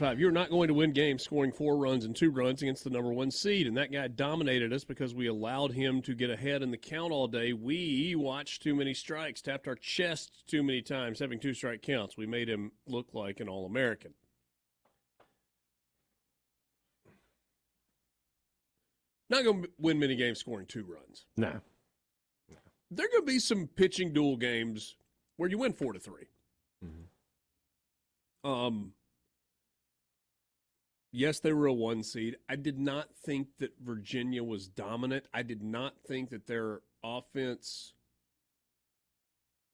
You're not going to win games scoring 4 runs and 2 runs against the number 1 seed, and that guy dominated us because we allowed him to get ahead in the count all day. We watched too many strikes, tapped our chest too many times, having 2 strike counts. We made him look like an All-American. Not going to win many games scoring 2 runs. No. There are going to be some pitching duel games where you win 4-3. Mm-hmm. Yes, they were a 1 seed. I did not think that Virginia was dominant. I did not think that their offense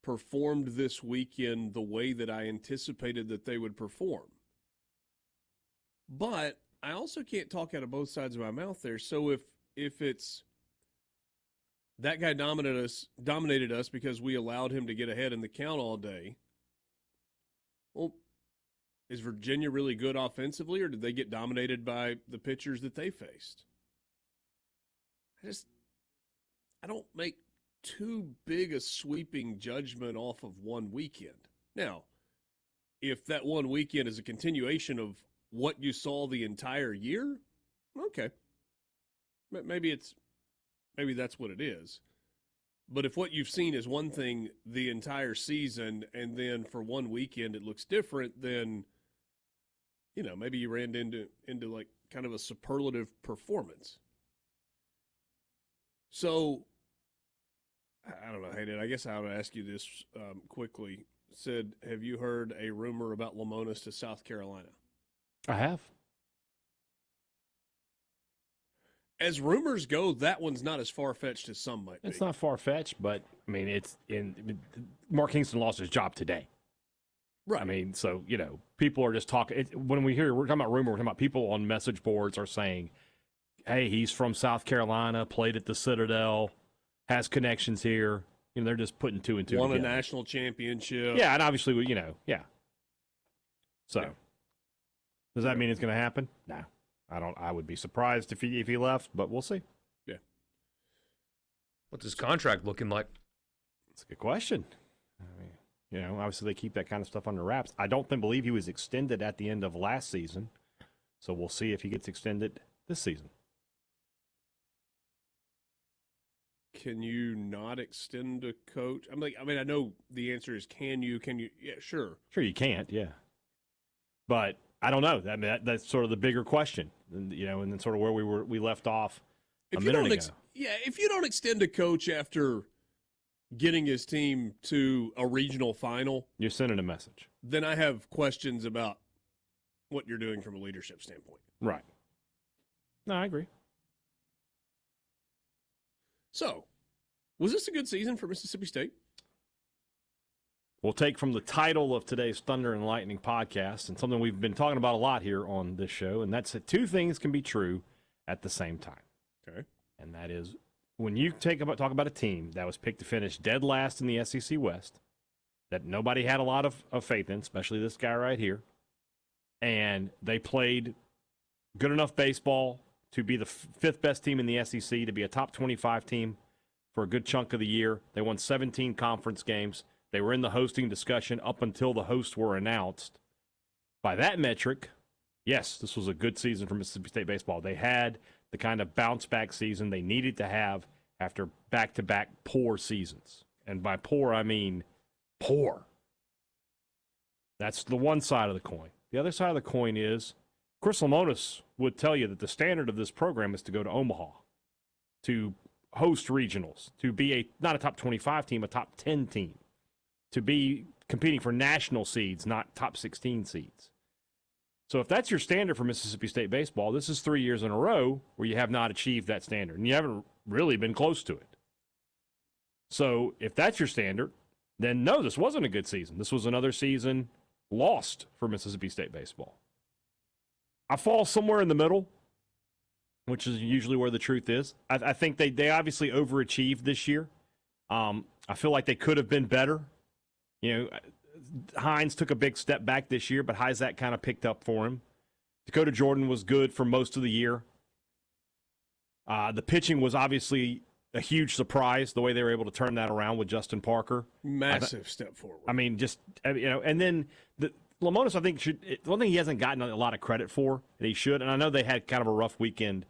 performed this weekend the way that I anticipated that they would perform. But I also can't talk out of both sides of my mouth there. So if it's that guy dominated us because we allowed him to get ahead in the count all day, well, is Virginia really good offensively, or did they get dominated by the pitchers that they faced? I don't make too big a sweeping judgment off of one weekend. Now, if that one weekend is a continuation of what you saw the entire year, okay. Maybe that's what it is. But if what you've seen is one thing the entire season, and then for one weekend it looks different, then maybe you ran into like kind of a superlative performance. So, I don't know, Hayden, I guess I would ask you this quickly. Sid, have you heard a rumor about Lamonis to South Carolina? I have. As rumors go, that one's not as far-fetched as some might be. It's not far-fetched, but, I mean, Mark Kingston lost his job today. Right. I mean, so, people are just talking. When we're talking about rumor, we're talking about people on message boards are saying, hey, he's from South Carolina, played at the Citadel, has connections here. They're just putting 2 and 2 Won together. a national championship. Yeah, and obviously, yeah. So, Yeah. Does that mean it's going to happen? No. I would be surprised if he left, but we'll see. Yeah. What's his contract looking like? That's a good question. I mean, obviously they keep that kind of stuff under wraps. I don't believe he was extended at the end of last season, so we'll see if he gets extended this season. Can you not extend a coach? I know the answer is can you? Yeah, sure. Sure you can't, yeah. But I don't know. I mean, that's sort of the bigger question, and then sort of where we left off a minute ago. If you don't extend a coach after getting his team to a regional final, you're sending a message. Then I have questions about what you're doing from a leadership standpoint. Right. No, I agree. So, was this a good season for Mississippi State? We'll take from the title of today's Thunder and Lightning podcast and something we've been talking about a lot here on this show, and that's that 2 things can be true at the same time. Okay. And that is when you talk about a team that was picked to finish dead last in the SEC West, that nobody had a lot of faith in, especially this guy right here, and they played good enough baseball to be the 5th best team in the SEC, to be a top 25 team for a good chunk of the year. They won 17 conference games. They were in the hosting discussion up until the hosts were announced. By that metric, yes, this was a good season for Mississippi State baseball. They had the kind of bounce-back season they needed to have after back-to-back poor seasons. And by poor, I mean poor. That's the one side of the coin. The other side of the coin is Chris Lamonis would tell you that the standard of this program is to go to Omaha, to host regionals, to be not a top 25 team, a top 10 team, to be competing for national seeds, not top 16 seeds. So if that's your standard for Mississippi State baseball, this is 3 years in a row where you have not achieved that standard, and you haven't really been close to it. So if that's your standard, then no, this wasn't a good season. This was another season lost for Mississippi State baseball. I fall somewhere in the middle, which is usually where the truth is. I think they obviously overachieved this year. I feel like they could have been better. Hines took a big step back this year, but Hyzak kind of picked up for him. Dakota Jordan was good for most of the year. The pitching was obviously a huge surprise, the way they were able to turn that around with Justin Parker. Massive step forward. I mean, and then Lamonis, I think, one thing he hasn't gotten a lot of credit for that he should, and I know they had kind of a rough weekend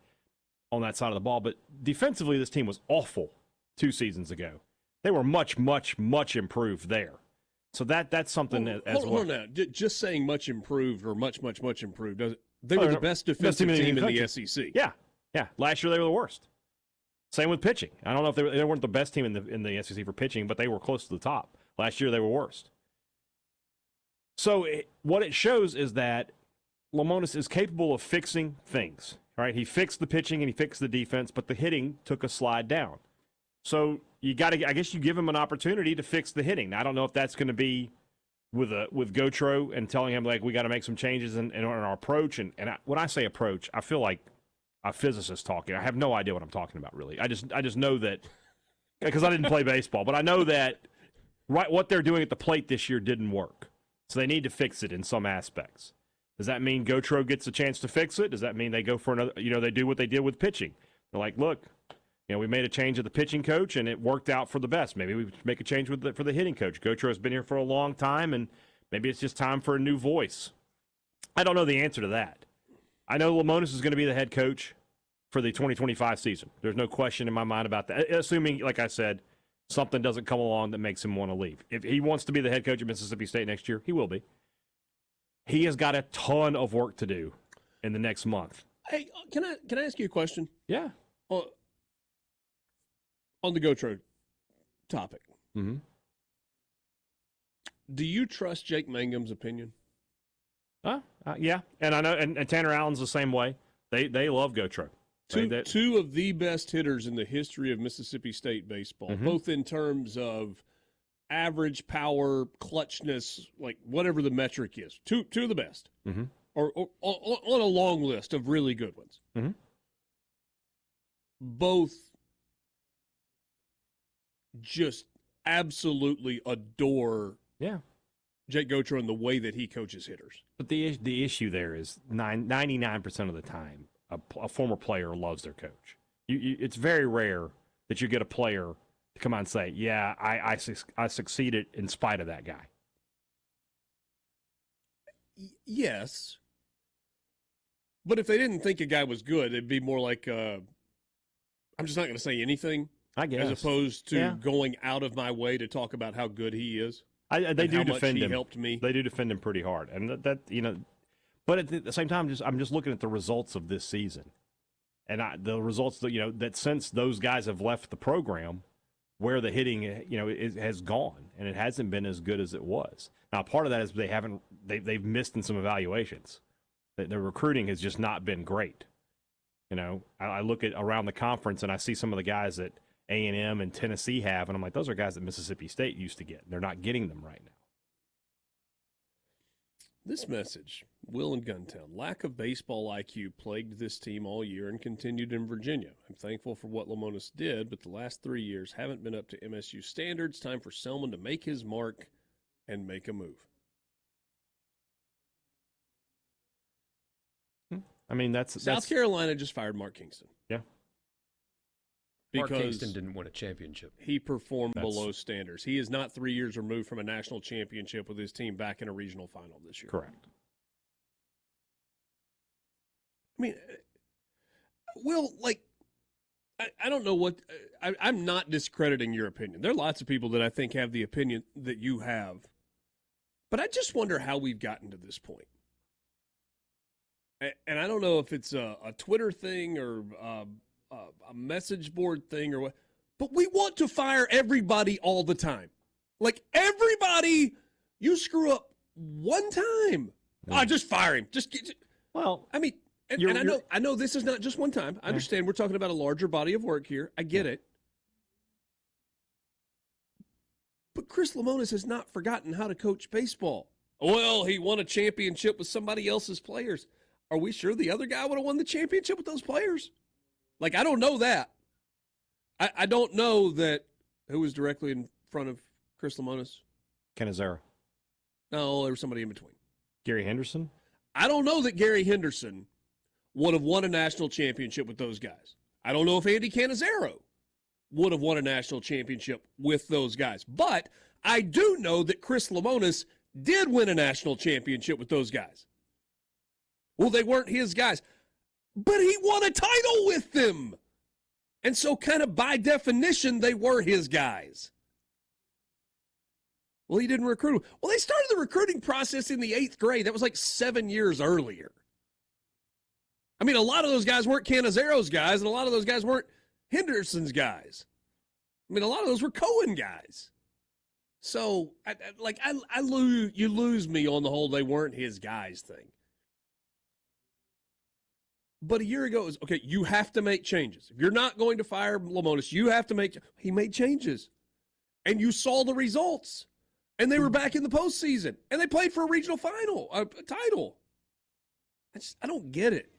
on that side of the ball, but defensively, this team was awful 2 seasons ago. They were much, much, much improved there. So that's something as well. Hold on now. Just saying much improved or much, much, much improved, they were the best defensive team in the SEC. Yeah. Last year, they were the worst. Same with pitching. I don't know if they weren't the best team in the SEC for pitching, but they were close to the top. Last year, they were worst. So what it shows is that Lamonis is capable of fixing things. Right? He fixed the pitching and he fixed the defense, but the hitting took a slide down. So I guess you give him an opportunity to fix the hitting. Now, I don't know if that's going to be with Gautreaux and telling him, like, we got to make some changes in our approach. And when I say approach, I feel like a physicist talking. I have no idea what I'm talking about, really. I just know that, because I didn't play baseball, but I know that what they're doing at the plate this year didn't work. So they need to fix it in some aspects. Does that mean Gautreaux gets a chance to fix it? Does that mean they go for another, they do what they did with pitching? They're like, look, we made a change of the pitching coach, and it worked out for the best. Maybe we make a change for the hitting coach. Gautreaux has been here for a long time, and maybe it's just time for a new voice. I don't know the answer to that. I know Lamonis is going to be the head coach for the 2025 season. There's no question in my mind about that, assuming, like I said, something doesn't come along that makes him want to leave. If he wants to be the head coach at Mississippi State next year, he will be. He has got a ton of work to do in the next month. Hey, can I ask you a question? Yeah. On the Gautreaux topic. Mm-hmm. Do you trust Jake Mangum's opinion? Yeah, and I know, and Tanner Allen's the same way. They love Gautreaux. Two of the best hitters in the history of Mississippi State baseball, mm-hmm. both in terms of average power, clutchness, like whatever the metric is. Two of the best, mm-hmm. or on a long list of really good ones. Mm-hmm. Both just absolutely adore Jake Gautreaux and the way that he coaches hitters. But the issue there is 99% of the time, a former player loves their coach. It's very rare that you get a player to come out and say, yeah, I succeeded in spite of that guy. Yes. But if they didn't think a guy was good, it'd be more like, I'm just not going to say anything. I guess. As opposed to going out of my way to talk about how good he is. They do defend him. He helped me. They do defend him pretty hard, and that But at the same time, I'm just looking at the results of this season, and the results that that since those guys have left the program, where the hitting has gone, and it hasn't been as good as it was. Now, part of that is they've missed in some evaluations. The recruiting has just not been great. I look at around the conference and I see some of the guys that A&M and Tennessee have, and I'm like, those are guys that Mississippi State used to get. They're not getting them right now. This message, Will in Guntown, lack of baseball IQ plagued this team all year and continued in Virginia. I'm thankful for what Lamonis did, but the last 3 years haven't been up to MSU standards. Time for Selman to make his mark and make a move. I mean, that's South Carolina just fired Mark Kingston. Yeah. Mark Kingston didn't win a championship. He performed below standards. He is not 3 years removed from a national championship with his team back in a regional final this year. Correct. I mean, Will, I don't know what I'm not discrediting your opinion. There are lots of people that I think have the opinion that you have, but I just wonder how we've gotten to this point. And I don't know if it's a Twitter thing or a message board thing or what, but we want to fire everybody all the time. Like everybody, you screw up one time, just fire him. Well, I mean, I know this is not just one time. I understand we're talking about a larger body of work here. I get it. But Chris Lamonis has not forgotten how to coach baseball. Well, he won a championship with somebody else's players. Are we sure the other guy would have won the championship with those players? I don't know that. I don't know that who was directly in front of Chris Lamonis. Canizero. No, there was somebody in between. Gary Henderson? I don't know that Gary Henderson would have won a national championship with those guys. I don't know if Andy Canizero would have won a national championship with those guys. But I do know that Chris Lamonis did win a national championship with those guys. Well, they weren't his guys, but he won a title with them. And so kind of by definition, they were his guys. Well, he didn't recruit them. Well, they started the recruiting process in the 8th grade. That was like 7 years earlier. I mean, a lot of those guys weren't Canizaro's guys, and a lot of those guys weren't Henderson's guys. I mean, a lot of those were Cohen guys. So, you lose me on the whole they weren't his guys thing. But a year ago, it was, okay, you have to make changes. If you're not going to fire Lemonis, you have to make – he made changes. And you saw the results. And they were back in the postseason. And they played for a regional final, a title. I don't get it.